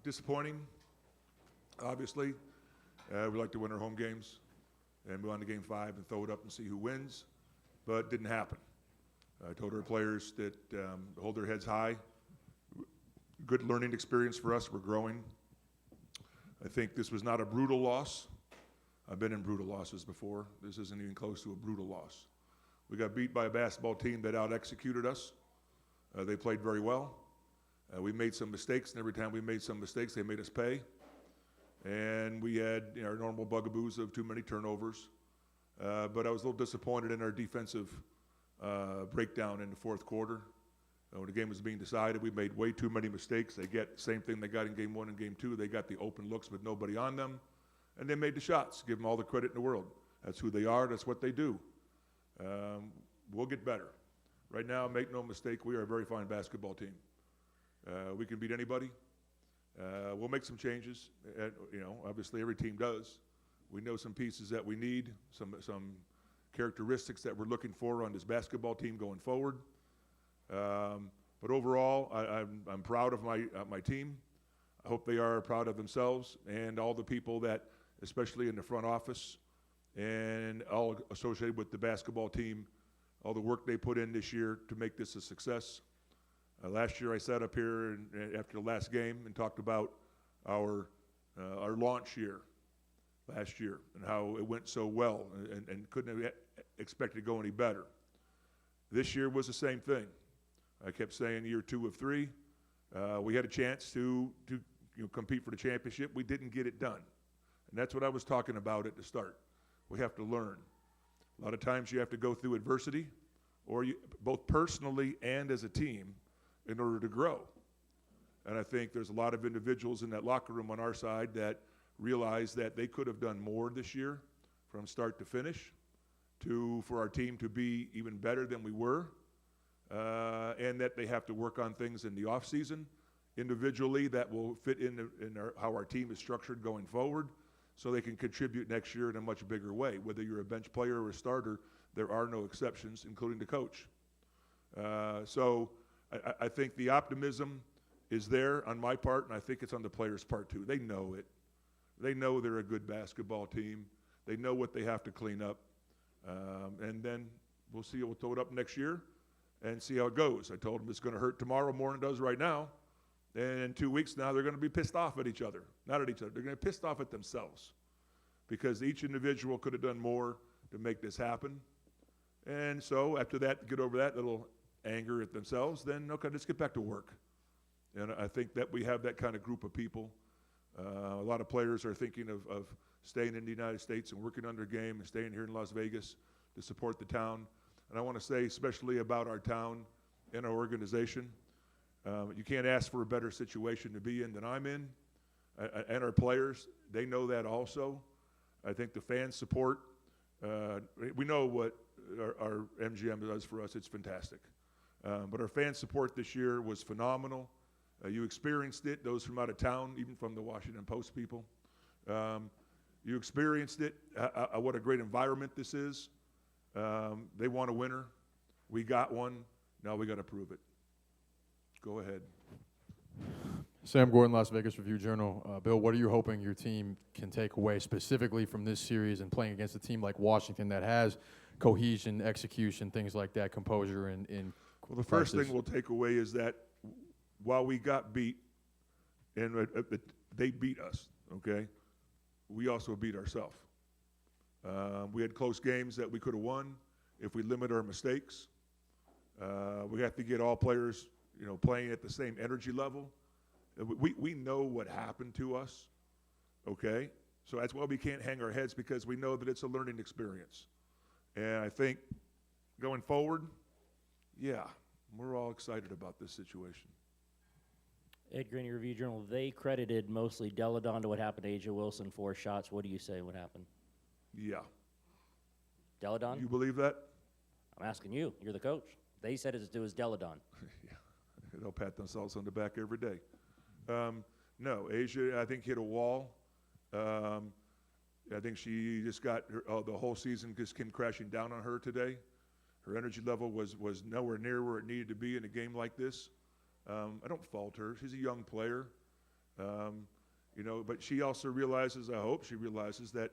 Disappointing, obviously. We like to win our home games and move on to game 5 and throw it up and see who wins, but it didn't happen. I told our players that hold their heads high. Good learning experience for us. We're growing. I think this was not a brutal loss. I've been in brutal losses before. This isn't even close to a brutal loss. We got beat by a basketball team that out-executed us. They played very well. We made some mistakes, and every time we made some mistakes, they made us pay. And we had our normal bugaboos of too many turnovers. But I was a little disappointed in our defensive breakdown in the fourth quarter. When the game was being decided, we made way too many mistakes. They get the same thing they got in game 1 and game 2. They got the open looks with nobody on them, and they made the shots. Give them all the credit in the world. That's who they are. That's what they do. We'll get better. Right now, make no mistake, we are a very fine basketball team. We can beat anybody. We'll make some changes. Obviously every team does. We know some pieces that we need, some characteristics that we're looking for on this basketball team going forward. But overall, I'm proud of my team. I hope they are proud of themselves and all the people that, especially in the front office and all associated with the basketball team, all the work they put in this year to make this a success. Last year I sat up here after the last game and talked about our launch year last year and how it went so well and couldn't have expected to go any better. This year was the same thing. I kept saying year 2 of 3, we had a chance to compete for the championship. We didn't get it done. And that's what I was talking about at the start. We have to learn. A lot of times you have to go through adversity, or both personally and as a team, in order to grow. And I think there's a lot of individuals in that locker room on our side that realize that they could have done more this year from start to finish for our team to be even better than we were, and that they have to work on things in the offseason individually that will fit in how our team is structured going forward so they can contribute next year in a much bigger way. Whether you're a bench player or a starter, there are no exceptions, including the coach. So I think the optimism is there on my part, and I think it's on the players' part too. They know it. They know they're a good basketball team. They know what they have to clean up. And then we'll see. We'll throw it up next year and see how it goes. I told them it's going to hurt tomorrow more than it does right now. And in 2 weeks now, they're going to be pissed off at each other. Not at each other. They're going to be pissed off at themselves because each individual could have done more to make this happen. And so after that, get over that little anger at themselves, then, okay, let's get back to work. And I think that we have that kind of group of people. A lot of players are thinking of staying in the United States and working on their game and staying here in Las Vegas to support the town. And I want to say especially about our town and our organization, you can't ask for a better situation to be in than I'm in. And our players, they know that also. I think the fan support, we know what our MGM does for us. It's fantastic. But our fan support this year was phenomenal. You experienced it, those from out of town, even from the Washington Post people. You experienced it, what a great environment this is. They want a winner. We got one. Now we got to prove it. Go ahead. Sam Gordon, Las Vegas Review-Journal. Bill, what are you hoping your team can take away specifically from this series and playing against a team like Washington that has cohesion, execution, things like that, composure in Well, the first thing we'll take away is that while we got beat and they beat us, okay, we also beat ourselves. We had close games that we could have won if we limit our mistakes. We have to get all players, playing at the same energy level. We know what happened to us, okay? So that's why we can't hang our heads, because we know that it's a learning experience. And I think going forward, yeah, we're all excited about this situation. Ed Graney, Review-Journal, they credited mostly Deladon to what happened to A.J. Wilson, 4 shots. What do you say what happened? Yeah. Deladon? You believe that? I'm asking you. You're the coach. They said it was Deladon. Yeah. They'll pat themselves on the back every day. No, Asia, I think, hit a wall. I think she just got the whole season just came crashing down on her today. Her energy level was nowhere near where it needed to be in a game like this. I don't fault her. She's a young player. But she also realizes, I hope she realizes that,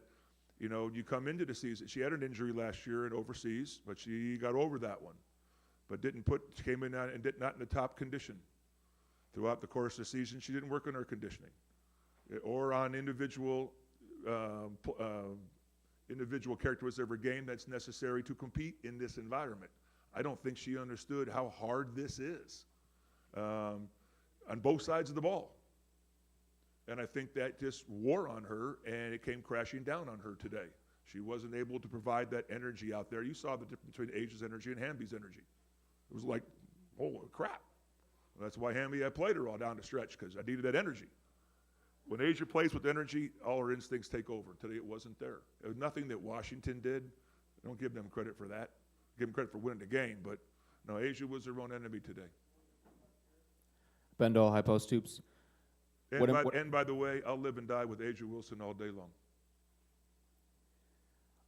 you come into the season. She had an injury last year overseas, but she got over that one. But came in and not in the top condition. Throughout the course of the season, she didn't work on her conditioning or on individual characteristics of her game that's necessary to compete in this environment. I don't think she understood how hard this is on both sides of the ball. And I think that just wore on her, and it came crashing down on her today. She wasn't able to provide that energy out there. You saw the difference between Asia's energy and Hamby's energy. It was like, holy crap. That's why Hamby, I played her all down the stretch, because I needed that energy. When Asia plays with energy, all her instincts take over. Today it wasn't there. It was nothing that Washington did. I don't give them credit for that. Give them credit for winning the game, but no, Asia was their own enemy today. Bendall, High Post Hoops. And by the way, I'll live and die with Asia Wilson all day long.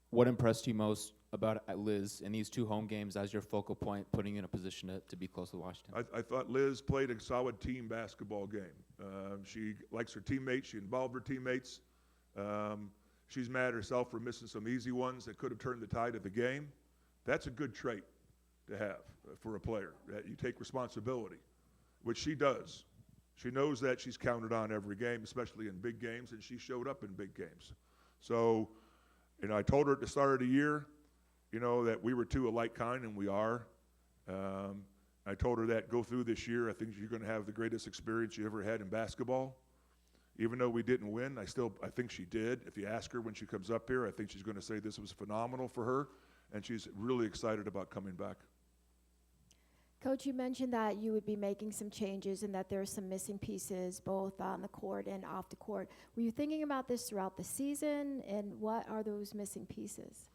What impressed you most about Liz in these 2 home games as your focal point, putting you in a position to be close with Washington? I thought Liz played a solid team basketball game. She likes her teammates. She involved her teammates. She's mad at herself for missing some easy ones that could have turned the tide of the game. That's a good trait to have for a player, that you take responsibility, which she does. She knows that she's counted on every game, especially in big games, and she showed up in big games. So, I told her at the start of the year, that we were 2 alike kind, and we are. I told her that go through this year, I think you're going to have the greatest experience you ever had in basketball. Even though we didn't win, I think she did. If you ask her when she comes up here, I think she's going to say this was phenomenal for her, and she's really excited about coming back. Coach, you mentioned that you would be making some changes and that there are some missing pieces both on the court and off the court. Were you thinking about this throughout the season, and what are those missing pieces?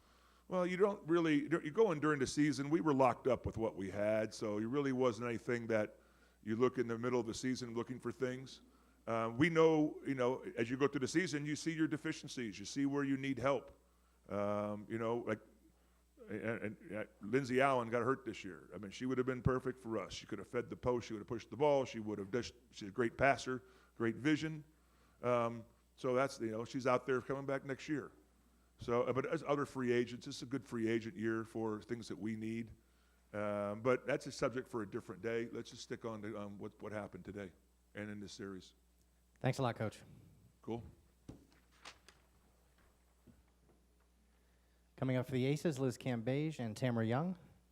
Well, you go in during the season, we were locked up with what we had, so it really wasn't anything that you look in the middle of the season looking for things. We know, as you go through the season, you see your deficiencies, you see where you need help. And Lindsay Allen got hurt this year. I mean, she would have been perfect for us. She could have fed the post. She would have pushed the ball. She would have dished. She's a great passer, great vision. So that's, she's out there coming back next year. So, but as other free agents, it's a good free agent year for things that we need. But that's a subject for a different day. Let's just stick on to what happened today and in this series. Thanks a lot, Coach. Cool. Coming up for the Aces, Liz Cambage and Tamara Young.